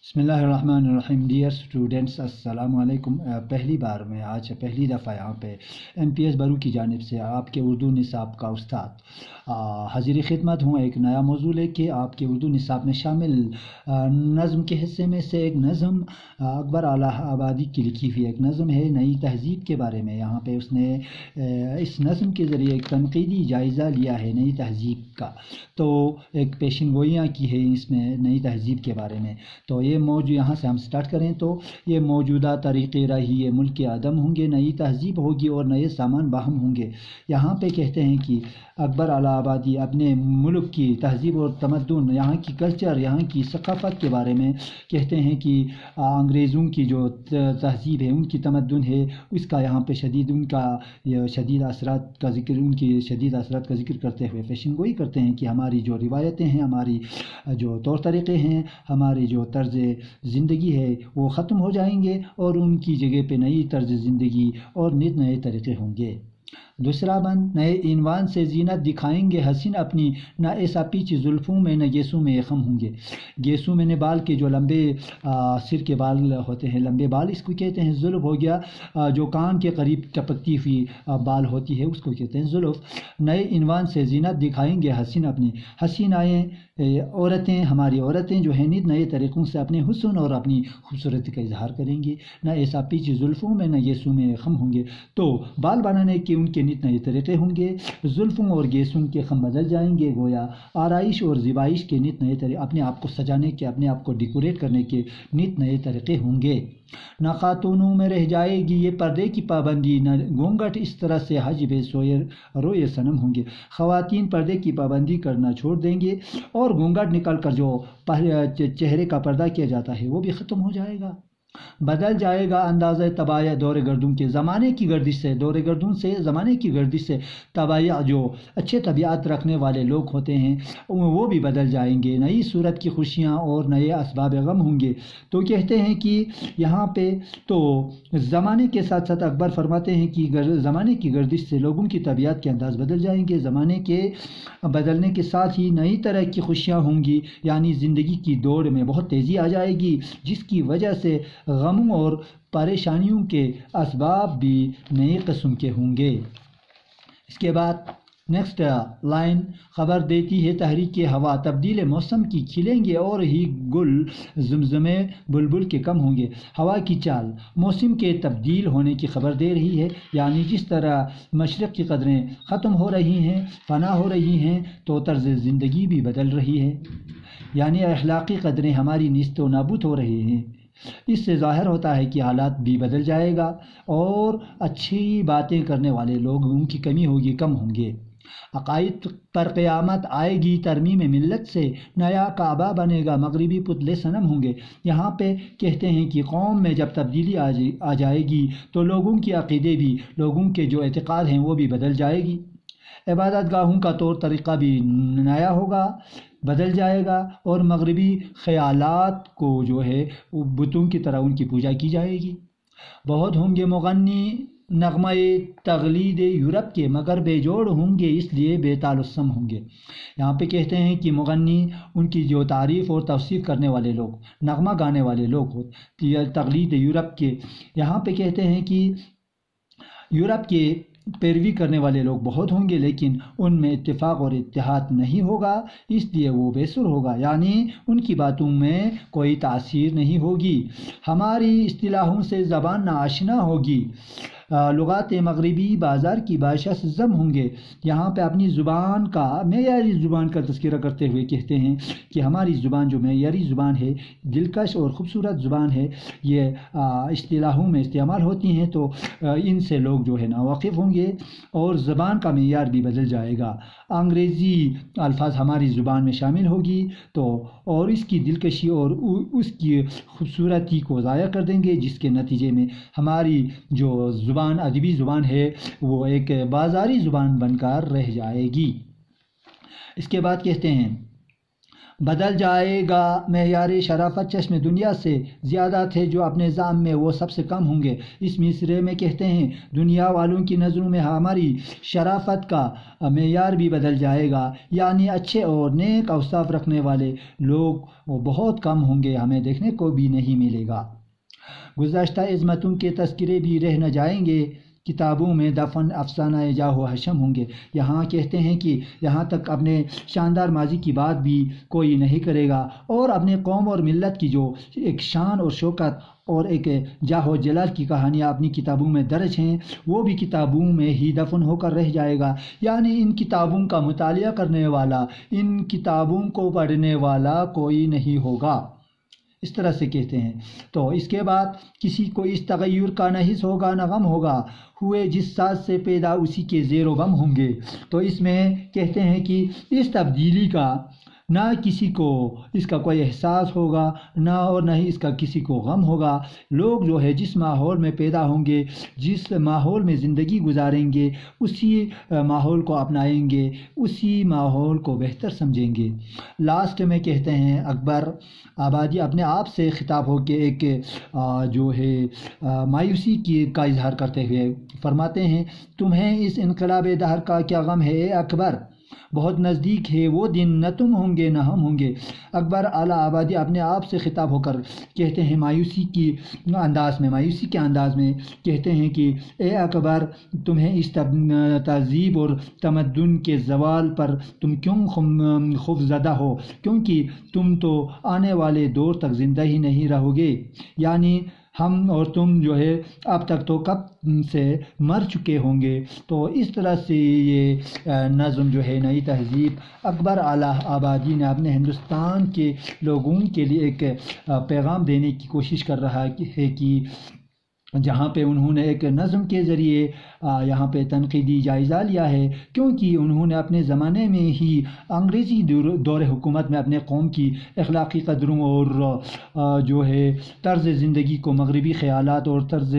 بسم اللہ الرحمن الرحیم۔ ڈیئر اسٹوڈنٹس، السلام علیکم۔ پہلی بار میں آج پہلی دفعہ یہاں پہ ایم پی ایس برو کی جانب سے آپ کے اردو نصاب کا استاد حاضر خدمت ہوں ایک نیا موضوع لے کے۔ آپ کے اردو نصاب میں شامل نظم کے حصے میں سے ایک نظم اکبرالہ آبادی کی لکھی ہوئی ایک نظم ہے نئی تہذیب کے بارے میں۔ یہاں پہ اس نے اس نظم کے ذریعے ایک تنقیدی جائزہ لیا ہے نئی تہذیب کا، تو ایک پیشن گوئیاں کی ہے اس میں نئی تہذیب کے بارے میں۔ تو یہ موضوع یہاں سے ہم سٹارٹ کریں تو یہ موجودہ طریقے رہی یہ ملک کے عدم ہوں گے، نئی تہذیب ہوگی اور نئے سامان باہم ہوں گے۔ یہاں پہ کہتے ہیں کہ اکبرالہ آبادی اپنے ملک کی تہذیب اور تمدن، یہاں کی کلچر، یہاں کی ثقافت کے بارے میں کہتے ہیں کہ انگریزوں کی جو تہذیب ہے، ان کی تمدن ہے، اس کا یہاں پہ شدید اثرات کا ذکر، ان کی شدید اثرات کا ذکر کرتے ہوئے پیشن گوئی کرتے ہیں کہ ہماری جو روایتیں ہیں، ہماری جو طور طریقے ہیں، ہماری جو طرز زندگی ہے وہ ختم ہو جائیں گے اور ان کی جگہ پہ نئی طرز زندگی اور نئے طریقے ہوں گے۔ دوسرا بند، نئے عنوان سے زینت دکھائیں گے حسین اپنی، نہ ایسا پیچ زلفوں میں نہ گیسوں میں خم ہوں گے۔ گیسوں میں نے بال کے جو لمبے سر کے بال ہوتے ہیں، لمبے بال، اس کو کہتے ہیں زلف ہو گیا۔ جو کان کے قریب ٹپکتی ہوئی بال ہوتی ہے اس کو کہتے ہیں زلف۔ نئے عنوان سے زینت دکھائیں گے حسین اپنی، حسین آئیں عورتیں، ہماری عورتیں جو ہیں نئے طریقوں سے اپنے حسن اور اپنی خوبصورتی کا اظہار کریں گی۔ نہ ایسا پیچ زلفوں میں نہ گیسوں میں خم ہوں گے، تو بال بنانے کے ان کے نئے طریقے ہوں گے۔ زلفوں اور گیسوں کے خم بدل جائیں گے، گویا آرائش اور زیبائش کے نئے طریقے، اپنے آپ کو سجانے کے، اپنے آپ کو ڈیکوریٹ کرنے کے نئے طریقے ہوں گے۔ نہ خاتونوں میں رہ جائے گی یہ پردے کی پابندی، نہ گھونگھٹ اس طرح سے حجب سوئے روئے صنم ہوں گے۔ خواتین پردے کی پابندی کرنا چھوڑ دیں گے اور گھونگھٹ نکل کر جو چہرے کا پردہ کیا جاتا ہے وہ بھی ختم ہو جائے گا۔ بدل جائے گا اندازہ طباع دور گردوں کے، زمانے کی گردش سے، دور گردوں سے، زمانے کی گردش سے طباع، جو اچھے طبیعت رکھنے والے لوگ ہوتے ہیں وہ بھی بدل جائیں گے۔ نئی صورت کی خوشیاں اور نئے اسباب غم ہوں گے۔ تو کہتے ہیں کہ یہاں پہ تو زمانے کے ساتھ ساتھ اکبر فرماتے ہیں کہ زمانے کی گردش سے لوگوں کی طبیعت کے انداز بدل جائیں گے، زمانے کے بدلنے کے ساتھ ہی نئی طرح کی خوشیاں ہوں گی، یعنی زندگی کی دوڑ میں بہت تیزی آ جائے گی، جس کی وجہ سے غموں اور پریشانیوں کے اسباب بھی نئے قسم کے ہوں گے۔ اس کے بعد نیکسٹ لائن، خبر دیتی ہے تحریک ہوا تبدیل موسم کی، کھلیں گے اور ہی گل زمزمے بلبل کے کم ہوں گے۔ ہوا کی چال موسم کے تبدیل ہونے کی خبر دے رہی ہے، یعنی جس طرح مشرق کی قدریں ختم ہو رہی ہیں، فنا ہو رہی ہیں، تو طرز زندگی بھی بدل رہی ہے، یعنی اخلاقی قدریں ہماری نیست و نابود ہو رہی ہیں۔ اس سے ظاہر ہوتا ہے کہ حالات بھی بدل جائے گا اور اچھی باتیں کرنے والے لوگوں کی کمی ہوگی، کم ہوں گے۔ عقائد پر قیامت آئے گی ترمیم ملت سے، نیا کعبہ بنے گا مغربی پتلے صنم ہوں گے۔ یہاں پہ کہتے ہیں کہ قوم میں جب تبدیلی آ جائے گی تو لوگوں کی عقیدے بھی، لوگوں کے جو اعتقاد ہیں وہ بھی بدل جائے گی۔ عبادت گاہوں کا طور طریقہ بھی نیا ہوگا، بدل جائے گا، اور مغربی خیالات کو جو ہے بتوں کی طرح ان کی پوجا کی جائے گی۔ بہت ہوں گے مغنی نغمہ تقلید یورپ کے، مگر بے جوڑ ہوں گے اس لیے بے تال و سم ہوں گے۔ یہاں پہ کہتے ہیں کہ مغنی، ان کی جو تعریف اور توصیف کرنے والے لوگ، نغمہ گانے والے لوگ تقلید یورپ کے، یہاں پہ کہتے ہیں کہ یورپ کے پیروی کرنے والے لوگ بہت ہوں گے، لیکن ان میں اتفاق اور اتحاد نہیں ہوگا، اس لیے وہ بے سر ہوگا، یعنی ان کی باتوں میں کوئی تاثیر نہیں ہوگی۔ ہماری اصطلاحوں سے زبان ناآشنا ہوگی، لغات مغربی بازار کی باشا زم ہوں گے۔ یہاں پہ اپنی زبان کا، معیاری زبان کا تذکرہ کرتے ہوئے کہتے ہیں کہ ہماری زبان جو معیاری زبان ہے، دلکش اور خوبصورت زبان ہے، یہ اصطلاحوں میں استعمال ہوتی ہیں، تو ان سے لوگ جو ہے ناواقف ہوں گے اور زبان کا معیار بھی بدل جائے گا۔ انگریزی الفاظ ہماری زبان میں شامل ہوگی تو اور اس کی دلکشی اور اس کی خوبصورتی کو ضائع کر دیں گے، جس کے نتیجے میں ہماری جو زبان، ادبی زبان ہے، وہ ایک بازاری زبان بن کر رہ جائے گی۔ اس کے بعد کہتے ہیں بدل جائے گا، معیار شرافت چشم دنیا سے زیادہ تھے جو اپنے ذام میں وہ سب سے کم ہوں گے۔ اس مصرعے میں کہتے ہیں دنیا والوں کی نظروں میں ہماری شرافت کا معیار بھی بدل جائے گا، یعنی اچھے اور نیک اوصاف رکھنے والے لوگ بہت کم ہوں گے، ہمیں دیکھنے کو بھی نہیں ملے گا۔ گزشتہ عظمتوں کے تذکرے بھی رہ نہ جائیں گے، کتابوں میں دفن افسانہ جاہ و حشم ہوں گے۔ یہاں کہتے ہیں کہ یہاں تک اپنے شاندار ماضی کی بات بھی کوئی نہیں کرے گا، اور اپنے قوم اور ملت کی جو ایک شان اور شوکت اور ایک جاہ و جلال کی کہانیاں اپنی کتابوں میں درج ہیں، وہ بھی کتابوں میں ہی دفن ہو کر رہ جائے گا، یعنی ان کتابوں کا مطالعہ کرنے والا، ان کتابوں کو پڑھنے والا کوئی نہیں ہوگا۔ اس طرح سے کہتے ہیں۔ تو اس کے بعد کسی کو اس تغیر کا نہ حس ہوگا نہ غم ہوگا، ہوئے جس ساز سے پیدا اسی کے زیر و بم ہوں گے۔ تو اس میں کہتے ہیں کہ اس تبدیلی کا نہ کسی کو اس کا کوئی احساس ہوگا، نہ ہی اس کا کسی کو غم ہوگا۔ لوگ جو ہے جس ماحول میں پیدا ہوں گے، جس ماحول میں زندگی گزاریں گے، اسی ماحول کو اپنائیں گے، اسی ماحول کو بہتر سمجھیں گے۔ لاسٹ میں کہتے ہیں اکبر آبادی اپنے آپ سے خطاب ہو کے ایک جو ہے مایوسی کا اظہار کرتے ہوئے فرماتے ہیں، تمہیں اس انقلاب دہر کا کیا غم ہے اے اکبر؟ بہت نزدیک ہے وہ دن، نہ تم ہوں گے نہ ہم ہوں گے۔ اکبرالہ آبادی اپنے آپ سے خطاب ہو کر کہتے ہیں مایوسی کے انداز میں کہتے ہیں کہ اے اکبر، تمہیں اس تہذیب اور تمدن کے زوال پر تم کیوں خوف زدہ ہو، کیونکہ تم تو آنے والے دور تک زندہ ہی نہیں رہو گے، یعنی ہم اور تم جو ہے اب تک تو کب سے مر چکے ہوں گے۔ تو اس طرح سے یہ نظم جو ہے نئی تہذیب اکبرالہ آبادی نے اپنے ہندوستان کے لوگوں کے لیے ایک پیغام دینے کی کوشش کر رہا ہے کہ جہاں پہ انہوں نے ایک نظم کے ذریعے یہاں پہ تنقیدی جائزہ لیا ہے، کیونکہ انہوں نے اپنے زمانے میں ہی انگریزی دور حکومت میں اپنے قوم کی اخلاقی قدروں اور جو ہے طرز زندگی کو مغربی خیالات اور طرز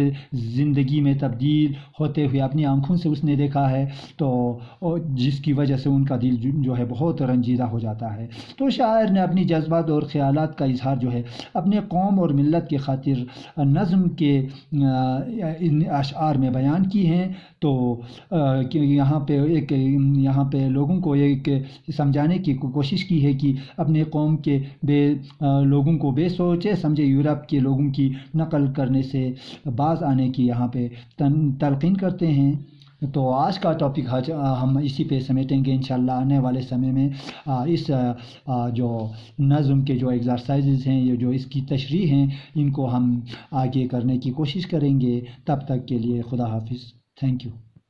زندگی میں تبدیل ہوتے ہوئے اپنی آنکھوں سے اس نے دیکھا ہے، تو جس کی وجہ سے ان کا دل جو ہے بہت رنجیدہ ہو جاتا ہے۔ تو شاعر نے اپنی جذبات اور خیالات کا اظہار جو ہے اپنے قوم اور ملت کی خاطر نظم کے ان اشعار میں بیان کی ہیں۔ تو یہاں پہ لوگوں کو ایک سمجھانے کی کوشش کی ہے کہ اپنے قوم کے لوگوں کو بے سوچے سمجھے یورپ کے لوگوں کی نقل کرنے سے باز آنے کی یہاں پہ تلقین کرتے ہیں۔ تو آج کا ٹاپک ہم اسی پہ سمیٹیں گے انشاءاللہ آنے والے سمے میں۔ اس جو نظم کے جو ایکسرسائزز ہیں، یہ جو اس کی تشریح ہیں، ان کو ہم آگے کرنے کی کوشش کریں گے۔ تب تک کے لیے خدا حافظ، تھینک یو۔